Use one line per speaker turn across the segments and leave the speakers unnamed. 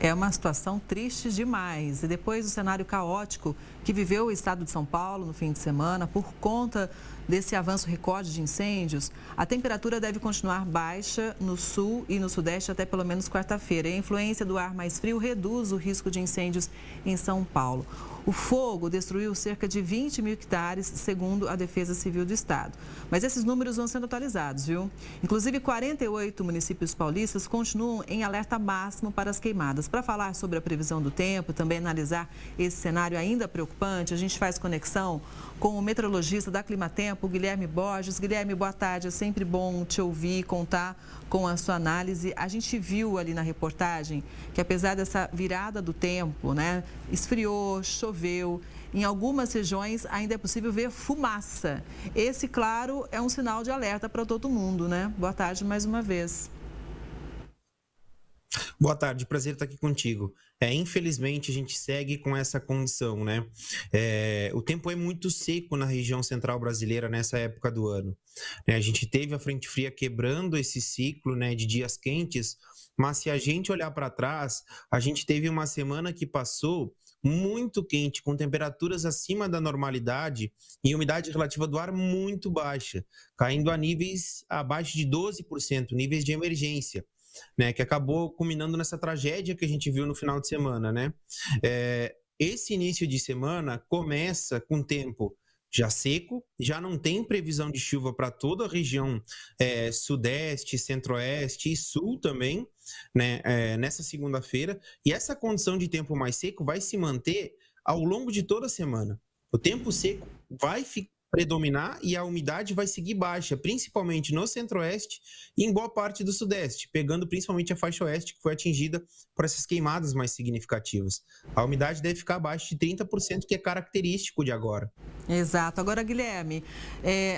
É uma situação triste demais. E depois do cenário caótico que viveu o estado de São Paulo no fim de semana, por conta desse avanço recorde de incêndios, a temperatura deve continuar baixa no sul e no sudeste até pelo menos quarta-feira. A influência do ar mais frio reduz o risco de incêndios em São Paulo. O fogo destruiu cerca de 20 mil hectares, segundo a Defesa Civil do Estado. Mas esses números vão sendo atualizados, viu? Inclusive, 48 municípios paulistas continuam em alerta máximo para as queimadas. Para falar sobre a previsão do tempo, também analisar esse cenário ainda preocupante, a gente faz conexão com o meteorologista da Climatempo, Guilherme Borges. Guilherme, boa tarde. É sempre bom te ouvir, contar com a sua análise. A gente viu ali na reportagem que, apesar dessa virada do tempo, né, esfriou, choveu, em algumas regiões ainda é possível ver fumaça. Esse, claro, é um sinal de alerta para todo mundo, né? Boa tarde mais uma vez.
Boa tarde, prazer estar aqui contigo. Infelizmente, a gente segue com essa condição, né? O tempo é muito seco na região central brasileira nessa época do ano. A gente teve a frente fria quebrando esse ciclo, né, de dias quentes, mas se a gente olhar para trás, a gente teve uma semana que passou muito quente, com temperaturas acima da normalidade e umidade relativa do ar muito baixa, caindo a níveis abaixo de 12%, níveis de emergência, né, que acabou culminando nessa tragédia que a gente viu no final de semana, né? Esse início de semana começa com tempo já seco, já não tem previsão de chuva para toda a região sudeste, centro-oeste e sul também, né, nessa segunda-feira, e essa condição de tempo mais seco vai se manter ao longo de toda a semana. O tempo seco vai predominar e a umidade vai seguir baixa, principalmente no centro-oeste e em boa parte do sudeste, pegando principalmente a faixa oeste, que foi atingida por essas queimadas mais significativas. A umidade deve ficar abaixo de 30%, que é característico de agora.
Exato. Agora, Guilherme,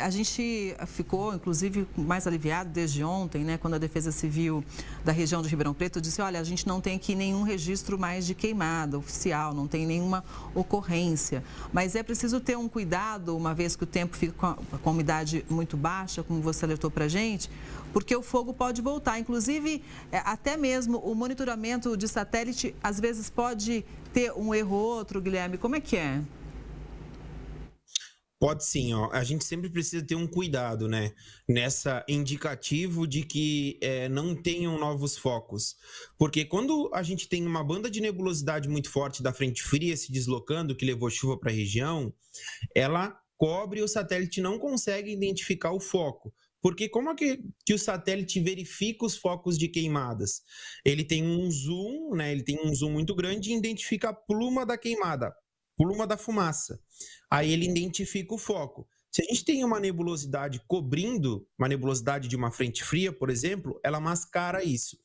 a gente ficou, inclusive, mais aliviado desde ontem, né, quando a Defesa Civil da região de Ribeirão Preto disse, olha, a gente não tem aqui nenhum registro mais de queimada oficial, não tem nenhuma ocorrência, mas é preciso ter um cuidado, uma vez que o tempo fica com a umidade muito baixa, como você alertou para a gente, porque o fogo pode voltar. Inclusive, até mesmo o monitoramento de satélite, às vezes, pode ter um erro ou outro, Guilherme. Como é que é?
Pode sim, ó. A gente sempre precisa ter um cuidado, né? Nessa indicativo de que não tenham novos focos. Porque quando a gente tem uma banda de nebulosidade muito forte da frente fria se deslocando, que levou chuva para a região, ela cobre e o satélite não consegue identificar o foco. Porque como é que o satélite verifica os focos de queimadas? Ele tem um zoom, né? Ele tem um zoom muito grande e identifica a pluma da queimada, pluma da fumaça. Aí ele identifica o foco. Se a gente tem uma nebulosidade cobrindo, uma nebulosidade de uma frente fria, por exemplo, ela mascara isso.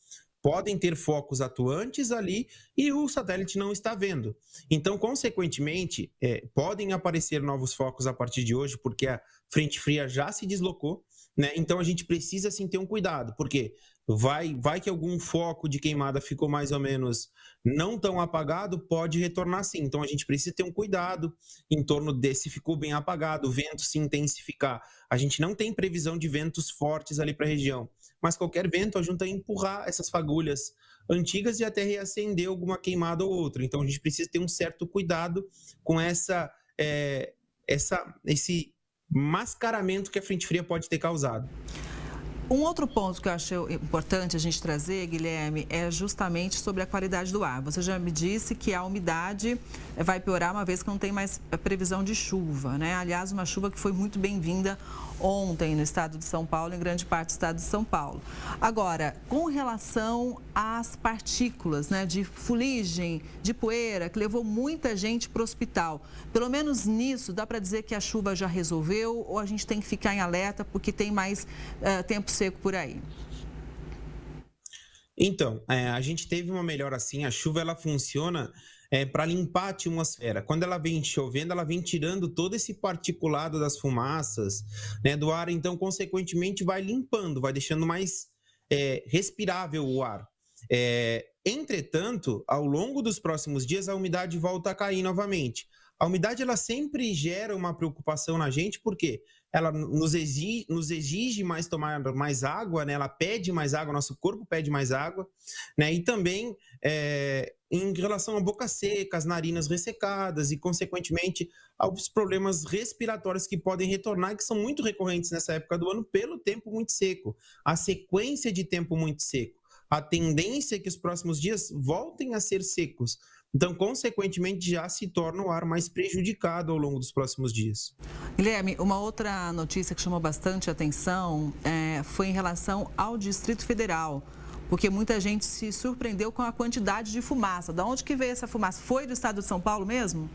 Podem ter focos atuantes ali e o satélite não está vendo. Então, consequentemente, podem aparecer novos focos a partir de hoje, porque a frente fria já se deslocou, né? Então, a gente precisa, sim, ter um cuidado, porque vai que algum foco de queimada ficou mais ou menos não tão apagado, pode retornar sim. Então, a gente precisa ter um cuidado em torno desse, ficou bem apagado, o vento se intensificar. A gente não tem previsão de ventos fortes ali para a região, mas qualquer vento ajuda a empurrar essas fagulhas antigas e até reacender alguma queimada ou outra. Então, a gente precisa ter um certo cuidado com esse mascaramento que a frente fria pode ter causado.
Um outro ponto que eu acho importante a gente trazer, Guilherme, é justamente sobre a qualidade do ar. Você já me disse que a umidade vai piorar uma vez que não tem mais previsão de chuva, né? Aliás, uma chuva que foi muito bem-vinda ontem no estado de São Paulo, em grande parte do estado de São Paulo. Agora, com relação às partículas, né, de fuligem, de poeira, que levou muita gente para o hospital, pelo menos nisso, dá para dizer que a chuva já resolveu ou a gente tem que ficar em alerta porque tem mais tempo seco por aí?
Então, a gente teve uma melhora assim, a chuva ela funciona para limpar a atmosfera. Quando ela vem chovendo, ela vem tirando todo esse particulado das fumaças, né, do ar, então, consequentemente, vai limpando, vai deixando mais respirável o ar. Entretanto, ao longo dos próximos dias, a umidade volta a cair novamente. A umidade ela sempre gera uma preocupação na gente, porque ela nos exige mais tomar mais água, né? Ela pede mais água, nosso corpo pede mais água, né? E também em relação à boca seca, as narinas ressecadas e, consequentemente, aos problemas respiratórios que podem retornar, que são muito recorrentes nessa época do ano, pelo tempo muito seco, a sequência de tempo muito seco. A tendência é que os próximos dias voltem a ser secos. Então, consequentemente, já se torna o ar mais prejudicado ao longo dos próximos dias.
Guilherme, uma outra notícia que chamou bastante atenção foi em relação ao Distrito Federal, porque muita gente se surpreendeu com a quantidade de fumaça. Da onde que veio essa fumaça? Foi do estado de São Paulo mesmo?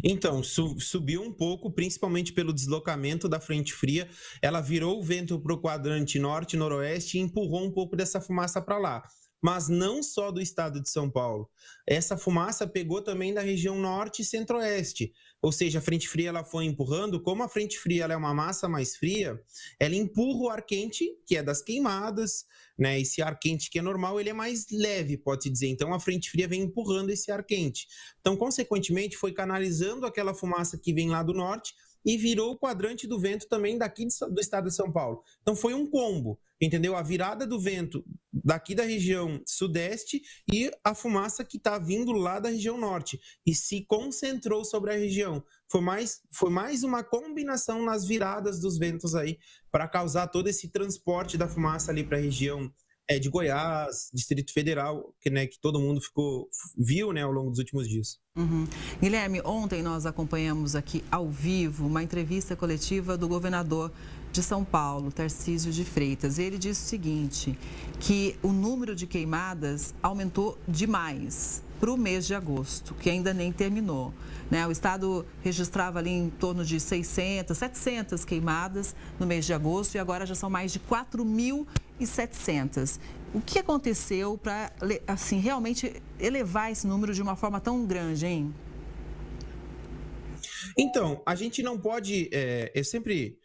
Então, subiu um pouco, principalmente pelo deslocamento da frente fria. Ela virou o vento para o quadrante norte e noroeste e empurrou um pouco dessa fumaça para lá. Mas não só do estado de São Paulo. Essa fumaça pegou também da região norte e centro-oeste. Ou seja, a frente fria ela foi empurrando. Como a frente fria ela é uma massa mais fria, ela empurra o ar quente, que é das queimadas, né? Esse ar quente que é normal, ele é mais leve, pode-se dizer. Então, a frente fria vem empurrando esse ar quente. Então, consequentemente, foi canalizando aquela fumaça que vem lá do norte e virou o quadrante do vento também daqui do estado de São Paulo. Então, foi um combo, entendeu? A virada do vento daqui da região sudeste e a fumaça que está vindo lá da região norte e se concentrou sobre a região. Foi mais uma combinação nas viradas dos ventos aí para causar todo esse transporte da fumaça ali para a região de Goiás, Distrito Federal, que todo mundo viu, né, ao longo dos últimos dias.
Uhum. Guilherme, ontem nós acompanhamos aqui ao vivo uma entrevista coletiva do governador de São Paulo, Tarcísio de Freitas. Ele disse o seguinte, que o número de queimadas aumentou demais para o mês de agosto, que ainda nem terminou, né? O estado registrava ali em torno de 600, 700 queimadas no mês de agosto e agora já são mais de 4.700. O que aconteceu para, assim, realmente elevar esse número de uma forma tão grande, hein?
Então, a gente não pode. Eu sempre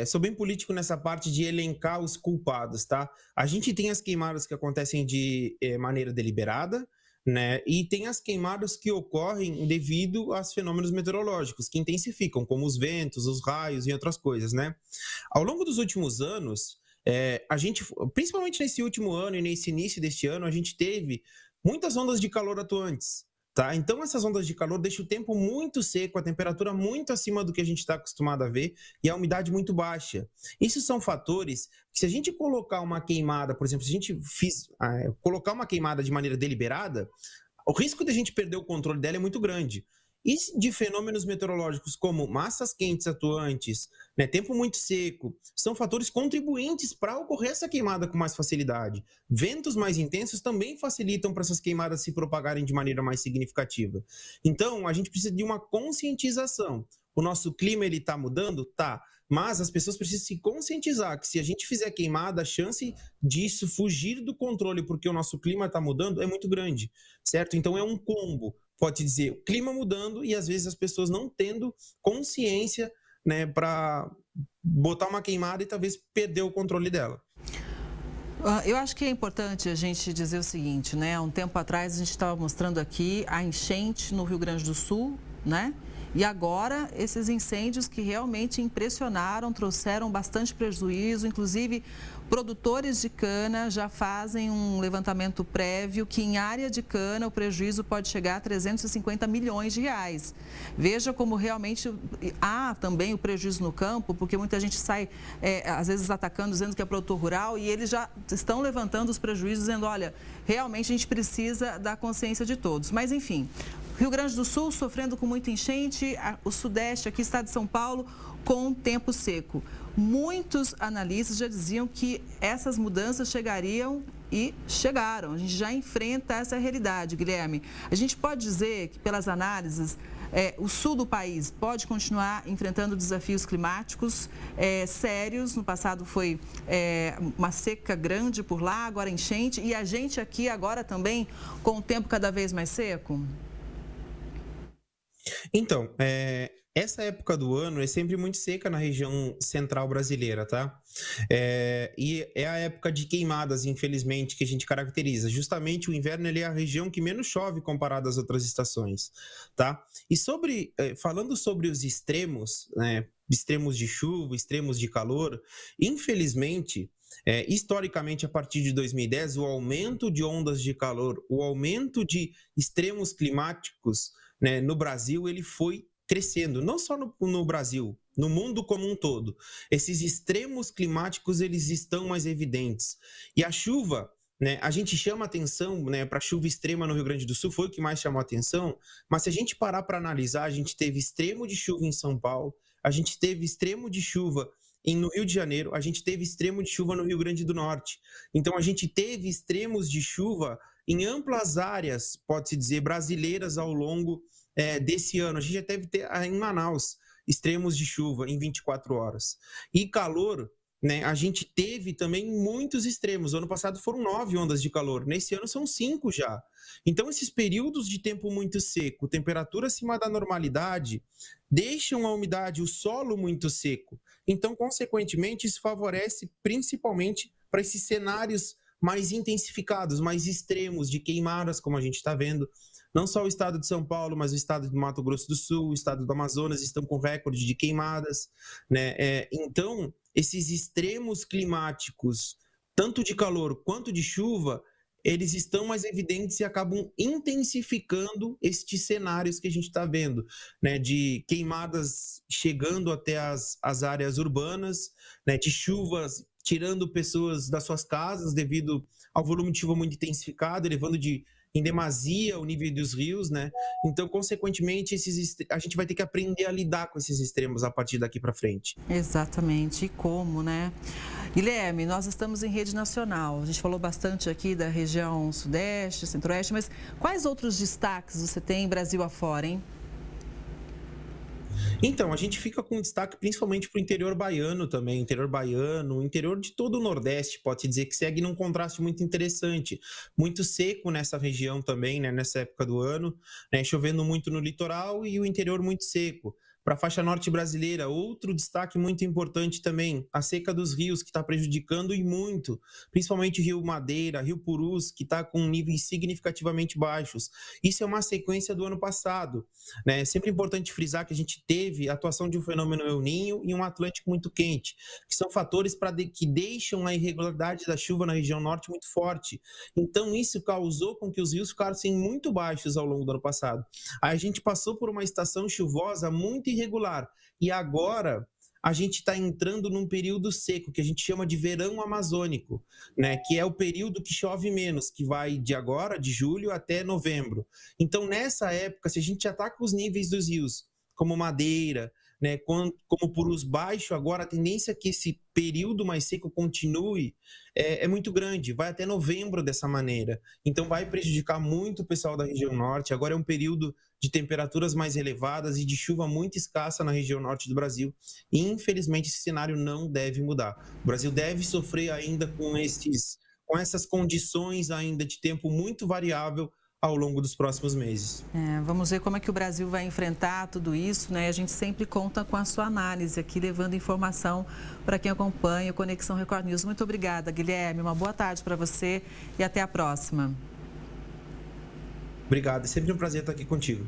sou bem político nessa parte de elencar os culpados, tá? A gente tem as queimadas que acontecem de maneira deliberada, né? E tem as queimadas que ocorrem devido aos fenômenos meteorológicos, que intensificam, como os ventos, os raios e outras coisas, né? Ao longo dos últimos anos, a gente, principalmente nesse último ano e nesse início deste ano, a gente teve muitas ondas de calor atuantes. Tá? Então, essas ondas de calor deixam o tempo muito seco, a temperatura muito acima do que a gente está acostumado a ver e a umidade muito baixa. Isso são fatores que, se a gente colocar uma queimada, por exemplo, se a gente colocar uma queimada de maneira deliberada, o risco de a gente perder o controle dela é muito grande. E de fenômenos meteorológicos como massas quentes atuantes, né, tempo muito seco, são fatores contribuintes para ocorrer essa queimada com mais facilidade. Ventos mais intensos também facilitam para essas queimadas se propagarem de maneira mais significativa. Então, a gente precisa de uma conscientização. O nosso clima está mudando? Tá. Mas as pessoas precisam se conscientizar que se a gente fizer queimada, a chance disso fugir do controle porque o nosso clima está mudando é muito grande, certo? Então, é um combo. Pode dizer, o clima mudando e às vezes as pessoas não tendo consciência, né, para botar uma queimada e talvez perder o controle dela.
Eu acho que é importante a gente dizer o seguinte, né? Há um tempo atrás a gente estava mostrando aqui a enchente no Rio Grande do Sul, né? E agora esses incêndios que realmente impressionaram, trouxeram bastante prejuízo, inclusive produtores de cana já fazem um levantamento prévio que em área de cana o prejuízo pode chegar a 350 milhões de reais. Veja como realmente há também o prejuízo no campo, porque muita gente sai, às vezes, atacando, dizendo que é produtor rural e eles já estão levantando os prejuízos, dizendo, olha, realmente a gente precisa da consciência de todos. Mas, enfim, Rio Grande do Sul sofrendo com muita enchente, o Sudeste, aqui estado de São Paulo, com tempo seco. Muitos analistas já diziam que essas mudanças chegariam e chegaram. A gente já enfrenta essa realidade, Guilherme. A gente pode dizer que, pelas análises, o sul do país pode continuar enfrentando desafios climáticos sérios. No passado foi uma seca grande por lá, agora enchente. E a gente aqui agora também com o tempo cada vez mais seco?
Então, Essa época do ano é sempre muito seca na região central brasileira, tá? E é a época de queimadas, infelizmente, que a gente caracteriza. Justamente o inverno ele é a região que menos chove comparado às outras estações, tá? E falando sobre os extremos, né? Extremos de chuva, extremos de calor, infelizmente, historicamente, a partir de 2010, o aumento de ondas de calor, o aumento de extremos climáticos, né, no Brasil, ele foi crescendo, não só no Brasil, no mundo como um todo. Esses extremos climáticos, eles estão mais evidentes. E a chuva, né, a gente chama atenção, né, para a chuva extrema no Rio Grande do Sul, foi o que mais chamou atenção, mas se a gente parar para analisar, a gente teve extremo de chuva em São Paulo, a gente teve extremo de chuva no Rio de Janeiro, a gente teve extremo de chuva no Rio Grande do Norte. Então, a gente teve extremos de chuva em amplas áreas, pode-se dizer, brasileiras ao longo desse ano. A gente já deve ter em Manaus extremos de chuva em 24 horas. E calor, né? A gente teve também muitos extremos. O ano passado foram 9 ondas de calor. Nesse ano são 5 já. Então, esses períodos de tempo muito seco, temperatura acima da normalidade, deixam a umidade, o solo muito seco. Então, consequentemente, isso favorece principalmente para esses cenários mais intensificados, mais extremos de queimadas, como a gente está vendo. Não só o estado de São Paulo, mas o estado do Mato Grosso do Sul, o estado do Amazonas estão com recorde de queimadas, né? Então, esses extremos climáticos, tanto de calor quanto de chuva, eles estão mais evidentes e acabam intensificando estes cenários que a gente está vendo, né? De queimadas chegando até as áreas urbanas, né? De chuvas tirando pessoas das suas casas devido ao volume de chuva muito intensificado, elevando em demasia o nível dos rios, né? Então, consequentemente, a gente vai ter que aprender a lidar com esses extremos a partir daqui para frente.
Exatamente. E como, né? Guilherme, nós estamos em rede nacional. A gente falou bastante aqui da região sudeste, centro-oeste, mas quais outros destaques você tem Brasil afora, hein?
Então, a gente fica com destaque principalmente para o interior baiano também, interior baiano, o interior de todo o Nordeste, pode-se dizer que segue num contraste muito interessante, muito seco nessa região também, né, nessa época do ano, né, chovendo muito no litoral e o interior muito seco. Para a faixa norte brasileira, outro destaque muito importante também, a seca dos rios, que está prejudicando e muito, principalmente Rio Madeira, Rio Purus, que está com níveis significativamente baixos. Isso é uma sequência do ano passado, né? É sempre importante frisar que a gente teve a atuação de um fenômeno El Niño e um Atlântico muito quente, que são fatores que deixam a irregularidade da chuva na região norte muito forte. Então, isso causou com que os rios ficassem muito baixos ao longo do ano passado. Aí a gente passou por uma estação chuvosa muito irregular. E agora a gente está entrando num período seco, que a gente chama de verão amazônico, né? Que é o período que chove menos, que vai de agora, de julho, até novembro. Então, nessa época, se a gente ataca os níveis dos rios, como Madeira, né, como Purus baixo, agora a tendência é que esse período mais seco continue é muito grande, vai até novembro dessa maneira. Então vai prejudicar muito o pessoal da região norte. Agora é um período de temperaturas mais elevadas e de chuva muito escassa na região norte do Brasil. E infelizmente esse cenário não deve mudar. O Brasil deve sofrer ainda com essas condições ainda de tempo muito variável ao longo dos próximos meses.
Vamos ver como é que o Brasil vai enfrentar tudo isso, né? A gente sempre conta com a sua análise aqui, levando informação para quem acompanha o Conexão Record News. Muito obrigada, Guilherme. Uma boa tarde para você e até a próxima.
Obrigado, é sempre um prazer estar aqui contigo.